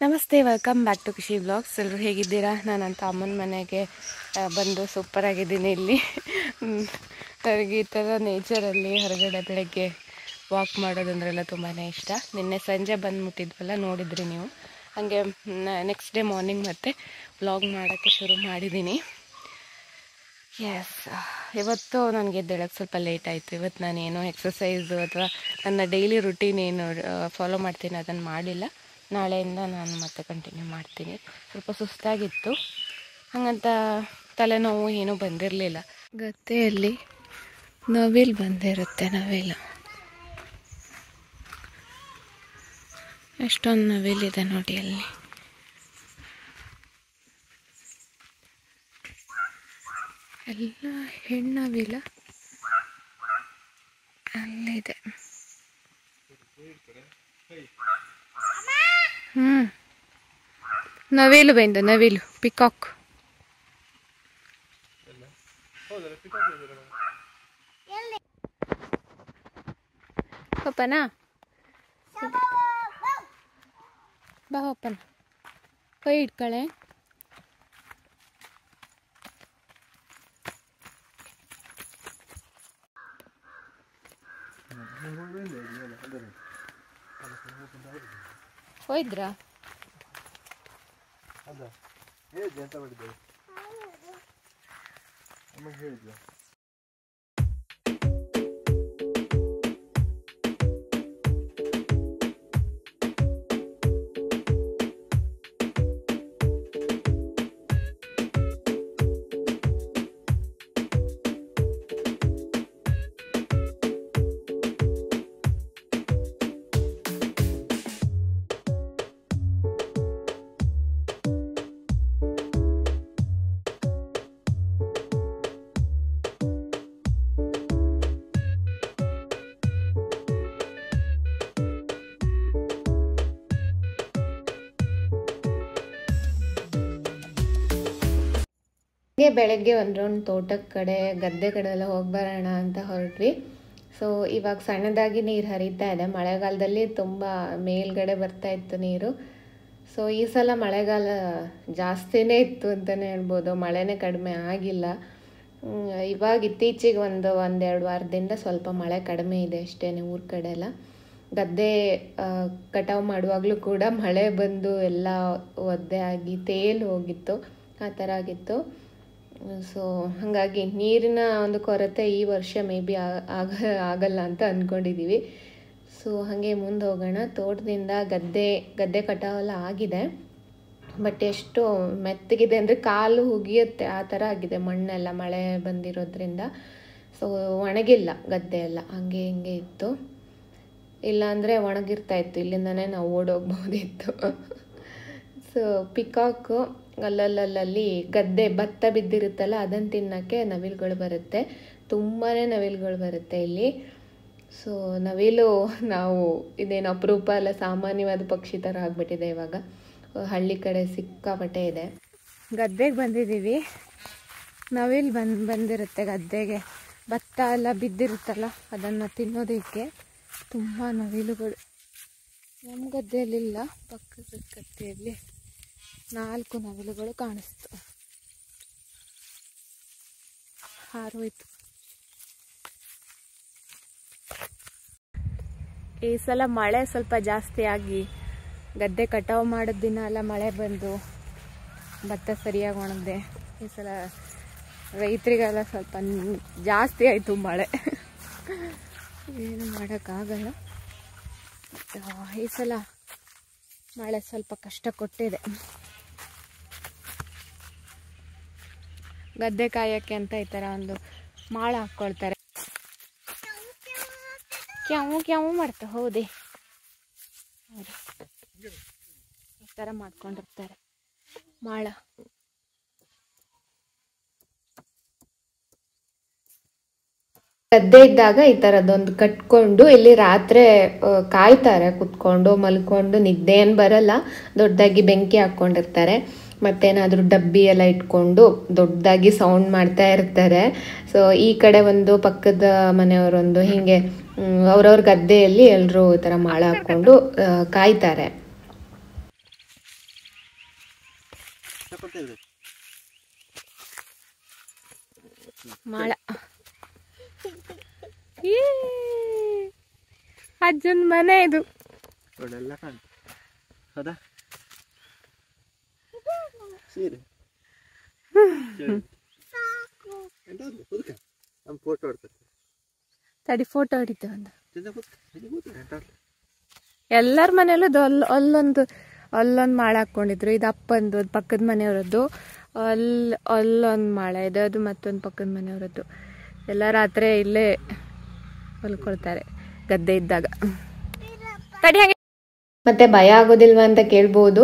ನಮಸ್ತೆ, welcome back to ಖುಷಿ vlogs. ಎಲ್ಲರೂ ಹೇಗಿದ್ದೀರಾ? ನಾನಂತ ಅಮ್ಮನ ಮನೆಗೆ ಬಂದು ಸೂಪರಾಗಿದ್ದೀನಿ. ಇಲ್ಲಿ ನನಗೆ ಈ ಥರ ನೇಚರಲ್ಲಿ ಹೊರಗಡೆ ಬೆಳಗ್ಗೆ ವಾಕ್ ಮಾಡೋದಂದ್ರೆಲ್ಲ ತುಂಬಾ ಇಷ್ಟ. ನಿನ್ನೆ ಸಂಜೆ ಬಂದು ಮುಟ್ಟಿದ್ವಲ್ಲ, ನೋಡಿದ್ರಿ ನೀವು. ಹಾಗೆ ನೆಕ್ಸ್ಟ್ ಡೇ ಮಾರ್ನಿಂಗ್ ಮತ್ತೆ ವ್ಲಾಗ್ ಮಾಡೋಕ್ಕೆ ಶುರು ಮಾಡಿದ್ದೀನಿ. ಎಸ್, ಇವತ್ತು ನನಗೆ ಎದ್ದೇಳಕ್ಕೆ ಸ್ವಲ್ಪ ಲೇಟ್ ಆಯಿತು. ಇವತ್ತು ನಾನೇನೋ ಎಕ್ಸಸೈಸು ಅಥವಾ ನನ್ನ ಡೈಲಿ ರುಟೀನ್ ಏನು ಫಾಲೋ ಮಾಡ್ತೀನಿ ಅದನ್ನು ಮಾಡಿಲ್ಲ. ನಾಳೆಯಿಂದ ನಾನು ಮತ್ತೆ ಕಂಟಿನ್ಯೂ ಮಾಡ್ತೀನಿ. ಸ್ವಲ್ಪ ಸುಸ್ತಾಗಿತ್ತು, ಹಾಗಂತ ತಲೆನೋವು ಏನೂ ಬಂದಿರಲಿಲ್ಲ. ಗದ್ದೆಯಲ್ಲಿ ನವಿಲು ಬಂದಿರುತ್ತೆ. ನವಿಲು ಎಷ್ಟೊಂದು ನವಿಲಿದೆ ನೋಡಿ ಅಲ್ಲಿ. ಎಲ್ಲ ಹೆಣ್ಣವಿಲ ಅಲ್ಲಿದೆ. ನವಿಲು ಬಂದು, ನವಿಲು ಪಿಕಾಕ್. ಹೋಪನಾ ಬಾ, ಹೋಪನ ಕೈ ಇಟ್ಕಳೆ. ಹೋಯ್ದ್ರಾ? ಹೇಳಿದ್ದೆ ಅಂತ ಮಾಡಿದ್ದೆ ಅಮ್ಮಗೆ ಹೇಳಿದ್ದೆ. ಬೆಳಗ್ಗೆ ಒಂದು ರೌಂಡ್ ತೋಟದ ಕಡೆ, ಗದ್ದೆ ಕಡೆ ಎಲ್ಲ ಹೋಗಿ ಬರೋಣ ಅಂತ ಹೊರಟ್ವಿ. ಸೊ ಇವಾಗ ಸಣ್ಣದಾಗಿ ನೀರು ಹರಿತಾ ಇದೆ. ಮಳೆಗಾಲದಲ್ಲಿ ತುಂಬ ಮೇಲ್ಗಡೆ ಬರ್ತಾ ಇತ್ತು ನೀರು. ಸೊ ಈ ಸಲ ಮಳೆಗಾಲ ಜಾಸ್ತಿನೇ ಇತ್ತು ಅಂತಲೇ ಹೇಳ್ಬೋದು. ಮಳೆನೇ ಕಡಿಮೆ ಆಗಿಲ್ಲ. ಇವಾಗ ಇತ್ತೀಚೆಗೆ ಒಂದೆರಡು ವಾರದಿಂದ ಸ್ವಲ್ಪ ಮಳೆ ಕಡಿಮೆ ಇದೆ ಅಷ್ಟೇ ಊರ ಕಡೆ ಎಲ್ಲ. ಗದ್ದೆ ಕಟಾವು ಮಾಡುವಾಗಲೂ ಕೂಡ ಮಳೆ ಬಂದು ಎಲ್ಲ ಒದ್ದೆ ಆಗಿ ತೇಲು ಹೋಗಿತ್ತು, ಆ ಥರ ಆಗಿತ್ತು. ಸೊ ಹಾಗಾಗಿ ನೀರಿನ ಒಂದು ಕೊರತೆ ಈ ವರ್ಷ ಮೇ ಬಿ ಆಗಲ್ಲ ಅಂತ ಅಂದ್ಕೊಂಡಿದ್ದೀವಿ. ಸೊ ಹಾಗೆ ಮುಂದೆ ಹೋಗೋಣ. ತೋಟದಿಂದ ಗದ್ದೆ ಕಟಾವೆಲ್ಲ ಆಗಿದೆ, ಬಟ್ ಎಷ್ಟು ಮೆತ್ತಗಿದೆ ಅಂದರೆ ಕಾಲು ಹುಗಿಯುತ್ತೆ ಆ ಥರ ಆಗಿದೆ. ಮಣ್ಣೆಲ್ಲ ಮಳೆ ಬಂದಿರೋದ್ರಿಂದ ಸೊ ಒಣಗಿಲ್ಲ ಗದ್ದೆ ಎಲ್ಲ, ಹಂಗೆ ಹಿಂಗೆ ಇತ್ತು. ಇಲ್ಲಾಂದರೆ ಒಣಗಿರ್ತಾಯಿತ್ತು, ಇಲ್ಲಿಂದನೇ ನಾವು ಓಡೋಗ್ಬೋದಿತ್ತು. ಸೊ ಪಿಕಾಕು ಅಲ್ಲಲ್ಲಿ ಗದ್ದೆ ಭತ್ತ ಬಿದ್ದಿರುತ್ತಲ್ಲ, ಅದನ್ನು ತಿನ್ನೋಕ್ಕೆ ನವಿಲುಗಳು ಬರುತ್ತೆ. ತುಂಬಾ ನವಿಲುಗಳು ಬರುತ್ತೆ ಇಲ್ಲಿ. ಸೊ ನವಿಲು ನಾವು ಇದೇನು ಅಪರೂಪ ಅಲ್ಲ, ಸಾಮಾನ್ಯವಾದ ಪಕ್ಷಿ ಥರ ಆಗಿಬಿಟ್ಟಿದೆ ಇವಾಗ. ಹಳ್ಳಿ ಕಡೆ ಸಿಕ್ಕಾಪಟ್ಟೆ ಇದೆ. ಗದ್ದೆಗೆ ಬಂದಿದ್ದೀವಿ. ನವಿಲು ಬಂದಿರುತ್ತೆ ಗದ್ದೆಗೆ. ಭತ್ತ ಎಲ್ಲ ಬಿದ್ದಿರುತ್ತಲ್ಲ, ಅದನ್ನು ತಿನ್ನೋದಕ್ಕೆ ತುಂಬ ನವಿಲುಗಳು. ನಮ್ಮ ಗದ್ದೆಯಲ್ಲಿಲ್ಲ, ಪಕ್ಕದ ಗದ್ದೆಯಲ್ಲಿ 4 ನವಿಲುಗಳು ಕಾಣಿಸ್ತು. ಹಾರೋಯ್ತು. ಈ ಸಲ ಮಳೆ ಸ್ವಲ್ಪ ಜಾಸ್ತಿ ಆಗಿ ಗದ್ದೆ ಕಟಾವು ಮಾಡೋದು ದಿನ ಎಲ್ಲ ಮಳೆ ಬಂದು ಭತ್ತ ಸರಿಯಾಗಿ ಒಣಗಿದೆ. ಈ ಸಲ ರೈತರಿಗೆಲ್ಲ ಸ್ವಲ್ಪ ಜಾಸ್ತಿ ಆಯಿತು ಮಳೆ. ಏನು ಮಾಡೋಕ್ಕಾಗಲ್ಲ. ಈ ಸಲ ಮಳೆ ಸ್ವಲ್ಪ ಕಷ್ಟ ಕೊಟ್ಟಿದೆ. ಗದ್ದೆ ಕಾಯೋಕ್ಕೆ ಅಂತ ಈ ಥರ ಒಂದು ಮಾಳ ಹಾಕ್ಕೊಳ್ತಾರೆ. ಕ್ಯಾವು ಮಾಡ್ತಾ ಹೌದೇ, ಈ ಥರ ಮಾಡ್ಕೊಂಡಿರ್ತಾರೆ ಮಾಳ. ಗದ್ದೆ ಇದ್ದಾಗ ಈ ಥರದೊಂದು ಕಟ್ಕೊಂಡು ಇಲ್ಲಿ ರಾತ್ರಿ ಕಾಯ್ತಾರೆ, ಕುತ್ಕೊಂಡು ಮಲ್ಕೊಂಡು. ನಿದ್ದೆ ಏನು ಬರಲ್ಲ, ದೊಡ್ಡದಾಗಿ ಬೆಂಕಿ ಹಾಕ್ಕೊಂಡಿರ್ತಾರೆ. ಮತ್ತೇನಾದರೂ ಡಬ್ಬಿ ಎಲ್ಲ ಇಟ್ಕೊಂಡು ದೊಡ್ಡದಾಗಿ ಸೌಂಡ್ ಮಾಡ್ತಾ ಇರ್ತಾರೆ. ಸೊ ಈ ಕಡೆ ಒಂದು, ಪಕ್ಕದ ಮನೆಯವರೊಂದು, ಹೀಗೆ ಅವ್ರವ್ರ ಗದ್ದೆಯಲ್ಲಿ ಎಲ್ಲರೂ ಈ ಥರ ಮಾಳ ಹಾಕ್ಕೊಂಡು ಕಾಯ್ತಾರೆ. ಮಾಳ ಅಜ್ಜನ್ ಮನೆ ಇದು. ತಡಿ ಫೋಟೋ ಹೊಡಿತೇವೆ ಒಂದು. ಎಲ್ಲರ ಮನೆಯಲ್ಲೂ ಅಲ್ಲೊಂದು ಮಾಳ ಹಾಕೊಂಡಿದ್ರು. ಇದು ಅಪ್ಪಂದು ಪಕ್ಕದ ಮನೆಯವರದ್ದು. ಅಲ್ಲೊಂದು ಮಾಳ ಇದೆ, ಅದು ಮತ್ತೊಂದು ಪಕ್ಕದ ಮನೆಯವರದ್ದು. ಎಲ್ಲ ರಾತ್ರಿ ಇಲ್ಲೇ ಹೊಲ್ಕೊಳ್ತಾರೆ ಗದ್ದೆ ಇದ್ದಾಗ. ತಡಿ ಹಾಗೆ. ಮತ್ತೆ ಭಯ ಆಗೋದಿಲ್ವಾ ಅಂತ ಕೇಳ್ಬೋದು.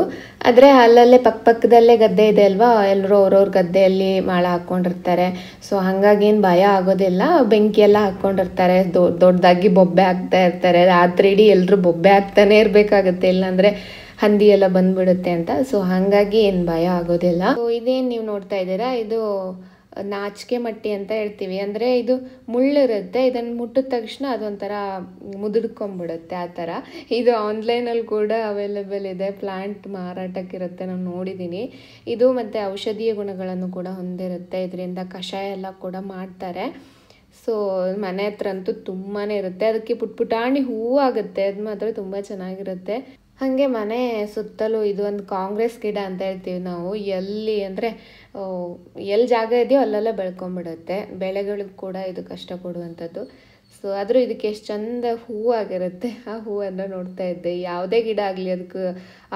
ಆದರೆ ಅಲ್ಲಲ್ಲೇ ಪಕ್ಕದಲ್ಲೇ ಗದ್ದೆ ಇದೆ ಅಲ್ವಾ, ಎಲ್ಲರೂ ಅವ್ರವ್ರ ಗದ್ದೆಯಲ್ಲಿ ಮಾಳ ಹಾಕ್ಕೊಂಡಿರ್ತಾರೆ. ಸೊ ಹಾಗಾಗಿ ಏನು ಭಯ ಆಗೋದಿಲ್ಲ. ಬೆಂಕಿ ಎಲ್ಲ ಹಾಕ್ಕೊಂಡಿರ್ತಾರೆ, ದೊಡ್ಡದಾಗಿ ಬೊಬ್ಬೆ ಹಾಕ್ತಾ ಇರ್ತಾರೆ. ರಾತ್ರಿ ಇಡೀ ಎಲ್ಲರೂ ಬೊಬ್ಬೆ ಹಾಕ್ತಾನೆ ಇರಬೇಕಾಗುತ್ತೆ, ಇಲ್ಲಾಂದರೆ ಹಂದಿ ಎಲ್ಲ ಬಂದ್ಬಿಡುತ್ತೆ ಅಂತ. ಸೊ ಹಾಗಾಗಿ ಏನು ಭಯ ಆಗೋದಿಲ್ಲ. ಸೊ ಇದೇನು ನೀವು ನೋಡ್ತಾ ಇದ್ದೀರಾ, ಇದು ನಾಚಿಕೆ ಮಟ್ಟಿ ಅಂತ ಹೇಳ್ತೀವಿ. ಅಂದರೆ ಇದು ಮುಳ್ಳಿರುತ್ತೆ, ಇದನ್ನು ಮುಟ್ಟಿದ ತಕ್ಷಣ ಅದೊಂಥರ ಮುದುಡ್ಕೊಂಬಿಡುತ್ತೆ ಆ ಥರ. ಇದು ಆನ್ಲೈನಲ್ಲಿ ಕೂಡ ಅವೈಲೇಬಲ್ ಇದೆ, ಪ್ಲಾಂಟ್ ಮಾರಾಟಕ್ಕಿರುತ್ತೆ, ನಾನು ನೋಡಿದ್ದೀನಿ. ಇದು ಮತ್ತು ಔಷಧೀಯ ಗುಣಗಳನ್ನು ಕೂಡ ಹೊಂದಿರುತ್ತೆ. ಇದರಿಂದ ಕಷಾಯ ಎಲ್ಲ ಕೂಡ ಮಾಡ್ತಾರೆ. ಸೊ ಮನೆ ಹತ್ರ ಅಂತೂ ತುಂಬಾ ಇರುತ್ತೆ. ಅದಕ್ಕೆ ಪುಟಾಣಿ ಹೂವು ಆಗುತ್ತೆ, ಅದು ಮಾತ್ರ ತುಂಬ ಚೆನ್ನಾಗಿರುತ್ತೆ. ಹಾಗೆ ಮನೆ ಸುತ್ತಲೂ ಇದು ಒಂದು ಕಾಂಗ್ರೆಸ್ ಗಿಡ ಅಂತ ಹೇಳ್ತೀವಿ ನಾವು. ಎಲ್ಲಿ ಅಂದರೆ ಎಲ್ಲಿ ಜಾಗ ಇದೆಯೋ ಅಲ್ಲೆಲ್ಲ ಬೆಳ್ಕೊಂಬಿಡುತ್ತೆ. ಬೆಳೆಗಳಿಗೂ ಕೂಡ ಇದು ಕಷ್ಟ ಕೊಡುವಂಥದ್ದು. ಸೊ ಆದರೂ ಇದಕ್ಕೆ ಎಷ್ಟು ಚಂದ ಹೂವು ಆಗಿರುತ್ತೆ. ಆ ಹೂವನ್ನು ನೋಡ್ತಾ ಇದ್ದೆ. ಯಾವುದೇ ಗಿಡ ಆಗಲಿ ಅದಕ್ಕೆ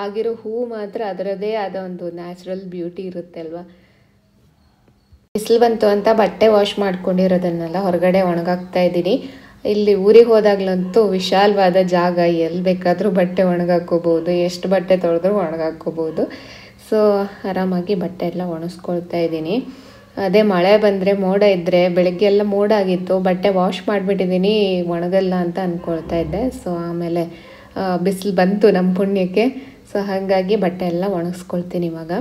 ಆಗಿರೋ ಹೂವು ಮಾತ್ರ ಅದರದ್ದೇ ಆದ ಒಂದು ನ್ಯಾಚುರಲ್ ಬ್ಯೂಟಿ ಇರುತ್ತೆ ಅಲ್ವಾ. ಬಿಸಿಲು ಬಂತು ಅಂತ ಬಟ್ಟೆ ವಾಶ್ ಮಾಡ್ಕೊಂಡಿರೋದನ್ನೆಲ್ಲ ಹೊರಗಡೆ ಒಣಗಾಕ್ತಾ ಇದ್ದೀನಿ. ಇಲ್ಲಿ ಊರಿಗೆ ಹೋದಾಗ್ಲಂತೂ ವಿಶಾಲವಾದ ಜಾಗ, ಎಲ್ಲಿ ಬೇಕಾದರೂ ಬಟ್ಟೆ ಒಣಗಾಕೋಬೋದು, ಎಷ್ಟು ಬಟ್ಟೆ ತೊಳೆದ್ರೂ ಒಣಗಾಕೋಬೋದು. ಸೊ ಆರಾಮಾಗಿ ಬಟ್ಟೆ ಎಲ್ಲ ಒಣಗಿಸ್ಕೊಳ್ತಾ ಇದ್ದೀನಿ. ಅದೇ ಮಳೆ ಬಂದರೆ, ಮೋಡ ಇದ್ದರೆ, ಬೆಳಗ್ಗೆ ಎಲ್ಲ ಮೋಡ ಆಗಿತ್ತು, ಬಟ್ಟೆ ವಾಶ್ ಮಾಡಿಬಿಟ್ಟಿದ್ದೀನಿ, ಒಣಗಲ್ಲ ಅಂತ ಅಂದ್ಕೊಳ್ತಾ ಇದ್ದೆ. ಸೊ ಆಮೇಲೆ ಬಿಸಿಲು ಬಂತು ನಮ್ಮ ಪುಣ್ಯಕ್ಕೆ. ಸೊ ಹಾಗಾಗಿ ಬಟ್ಟೆ ಎಲ್ಲ ಒಣಗಿಸ್ಕೊಳ್ತೀನಿ ಇವಾಗ.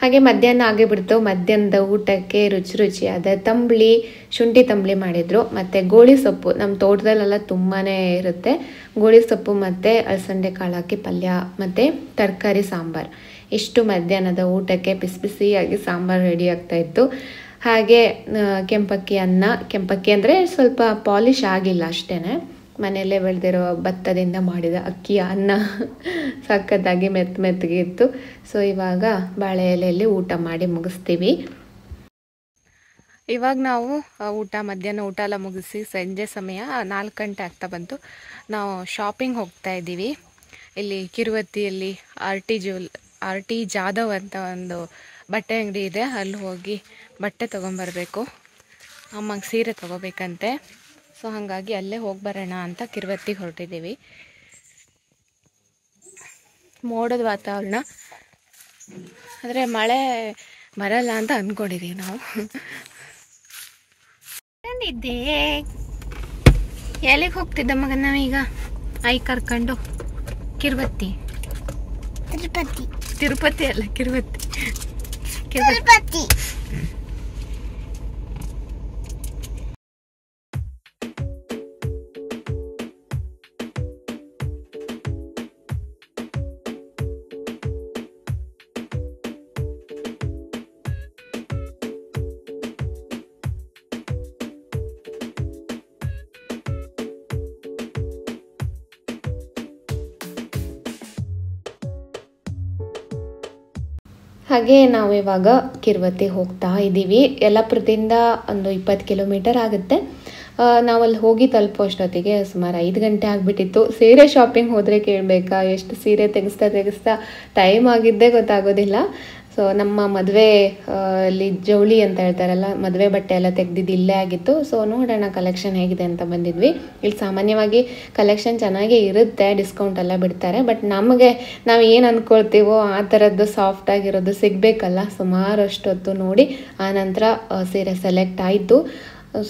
ಹಾಗೆ ಮಧ್ಯಾಹ್ನ ಆಗಿಬಿಡ್ತು. ಮಧ್ಯಾಹ್ನದ ಊಟಕ್ಕೆ ರುಚಿಯಾದ ತಂಬಳಿ, ಶುಂಠಿ ತಂಬಳಿ ಮಾಡಿದರು. ಮತ್ತು ಗೋಳಿ ಸೊಪ್ಪು ನಮ್ಮ ತೋಟದಲ್ಲೆಲ್ಲ ತುಂಬಾ ಇರುತ್ತೆ. ಗೋಳಿ ಸೊಪ್ಪು ಮತ್ತು ಅಲಸಂಡೆ ಕಾಳು ಹಾಕಿ ಪಲ್ಯ ಮತ್ತು ತರಕಾರಿ ಸಾಂಬಾರು. ಇಷ್ಟು ಮಧ್ಯಾಹ್ನದ ಊಟಕ್ಕೆ ಬಿಸಿಯಾಗಿ ಸಾಂಬಾರು ರೆಡಿ ಆಗ್ತಾಯಿತ್ತು. ಹಾಗೆ ಕೆಂಪಕ್ಕಿ ಅನ್ನ. ಕೆಂಪಕ್ಕಿ ಅಂದರೆ ಸ್ವಲ್ಪ ಪಾಲಿಶ್ ಆಗಿಲ್ಲ ಅಷ್ಟೇ, ಮನೆಯಲ್ಲೇ ಬೆಳೆದಿರೋ ಭತ್ತದಿಂದ ಮಾಡಿದ ಅಕ್ಕಿಯ ಅನ್ನ. ಸಖತ್ತಾಗಿ ಮೆತ್ತಗೆ ಇತ್ತು. ಸೊ ಇವಾಗ ಬಾಳೆ ಎಲೆಯಲ್ಲಿ ಊಟ ಮಾಡಿ ಮುಗಿಸ್ತೀವಿ. ಇವಾಗ ನಾವು ಮಧ್ಯಾಹ್ನ ಊಟ ಎಲ್ಲ ಮುಗಿಸಿ ಸಂಜೆ ಸಮಯ 4 ಗಂಟೆ ಆಗ್ತಾ ಬಂತು. ನಾವು ಶಾಪಿಂಗ್ ಹೋಗ್ತಾ ಇದ್ದೀವಿ. ಇಲ್ಲಿ ಕಿರುವತ್ತಿಯಲ್ಲಿ ಆರ್ ಟಿ ಜಾಧವ್ ಅಂತ ಒಂದು ಬಟ್ಟೆ ಅಂಗಡಿ ಇದೆ, ಅಲ್ಲಿ ಹೋಗಿ ಬಟ್ಟೆ ತೊಗೊಂಬರ್ಬೇಕು. ಅಮ್ಮಂಗೆ ಸೀರೆ ತೊಗೋಬೇಕಂತೆ. ಸೊ ಹಾಗಾಗಿ ಅಲ್ಲೇ ಹೋಗಿ ಬರೋಣ ಅಂತ ಕಿರುವತ್ತಿಗೆ ಹೊರಟಿದ್ದೀವಿ. ಮೋಡದ ವಾತಾವರಣ, ಆದರೆ ಮಳೆ ಬರಲ್ಲ ಅಂತ ಅಂದ್ಕೊಂಡಿದ್ದೀವಿ ನಾವು. ಬಂದಿದ್ದೆ ಎಲ್ಲಿಗೆ ಹೋಗ್ತಿದ್ದ ಮಗ ನಾವೀಗ? ಕರ್ಕೊಂಡು ಕಿರುವತ್ತಿ. ತಿರುಪತಿ ಅಲ್ಲ, ಕಿರುವತ್ತಿ. ಹಾಗೆ ನಾವು ಇವಾಗ ಕಿರುವತ್ತಿ ಹೋಗ್ತಾ ಇದ್ದೀವಿ. ಯಲ್ಲಾಪುರದಿಂದ ಒಂದು 20 ಕಿಲೋಮೀಟರ್ ಆಗುತ್ತೆ. ನಾವಲ್ಲಿ ಹೋಗಿ ತಲುಪೋ ಅಷ್ಟೊತ್ತಿಗೆ ಸುಮಾರು 5 ಗಂಟೆ ಆಗಿಬಿಟ್ಟಿತ್ತು. ಸೀರೆ ಶಾಪಿಂಗ್ ಹೋದರೆ ಕೇಳಬೇಕಾ, ಎಷ್ಟು ಸೀರೆ ತೆಗೆಸ್ತಾ ಟೈಮ್ ಆಗಿದ್ದೇ ಗೊತ್ತಾಗೋದಿಲ್ಲ. ಸೊ ನಮ್ಮ ಮದುವೆ ಅಲ್ಲಿ ಜವಳಿ ಅಂತ ಹೇಳ್ತಾರಲ್ಲ, ಮದುವೆ ಬಟ್ಟೆ ಎಲ್ಲ ತೆಗೆದಿದ್ದು ಇಲ್ಲೇ ಆಗಿತ್ತು. ಸೊ ನೋಡೋಣ ಕಲೆಕ್ಷನ್ ಹೇಗಿದೆ ಅಂತ ಬಂದಿದ್ವಿ. ಇಲ್ಲಿ ಸಾಮಾನ್ಯವಾಗಿ ಕಲೆಕ್ಷನ್ ಚೆನ್ನಾಗೇ ಇರುತ್ತೆ, ಡಿಸ್ಕೌಂಟ್ ಎಲ್ಲ ಬಿಡ್ತಾರೆ. ಬಟ್ ನಮಗೆ ನಾವು ಏನು ಅಂದ್ಕೊಳ್ತೀವೋ ಆ ಥರದ್ದು ಸಾಫ್ಟಾಗಿರೋದು ಸಿಗಬೇಕಲ್ಲ. ಸುಮಾರು ಅಷ್ಟೊತ್ತು ನೋಡಿ ಆನಂತರ ಸೀರೆ ಸೆಲೆಕ್ಟ್ ಆಯಿತು.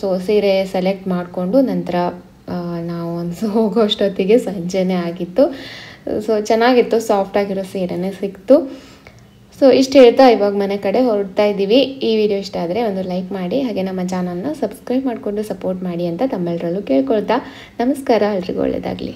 ಸೊ ಸೀರೆ ಸೆಲೆಕ್ಟ್ ಮಾಡಿಕೊಂಡು ನಂತರ ನಾವು ಹೋಗೋ ಅಷ್ಟೊತ್ತಿಗೆ ಸಂಜೆನೇ ಆಗಿತ್ತು. ಸೊ ಚೆನ್ನಾಗಿತ್ತು, ಸಾಫ್ಟಾಗಿರೋ ಸೀರೆನೇ ಸಿಕ್ತು. ಸೊ ಇಷ್ಟು ಹೇಳ್ತಾ ಇವಾಗ ಮನೆ ಕಡೆ ಹೊರಡ್ತಾ ಇದ್ದೀವಿ. ಈ ವಿಡಿಯೋ ಇಷ್ಟ ಆದರೆ ಒಂದು ಲೈಕ್ ಮಾಡಿ, ಹಾಗೆ ನಮ್ಮ ಚಾನಲ್ನ ಸಬ್ಸ್ಕ್ರೈಬ್ ಮಾಡಿಕೊಂಡು ಸಪೋರ್ಟ್ ಮಾಡಿ ಅಂತ ತಮ್ಮೆಲ್ಲರಲ್ಲೂ ಕೇಳ್ಕೊಳ್ತಾ ನಮಸ್ಕಾರ, ಎಲ್ರಿಗೂ ಒಳ್ಳೆಯದಾಗಲಿ.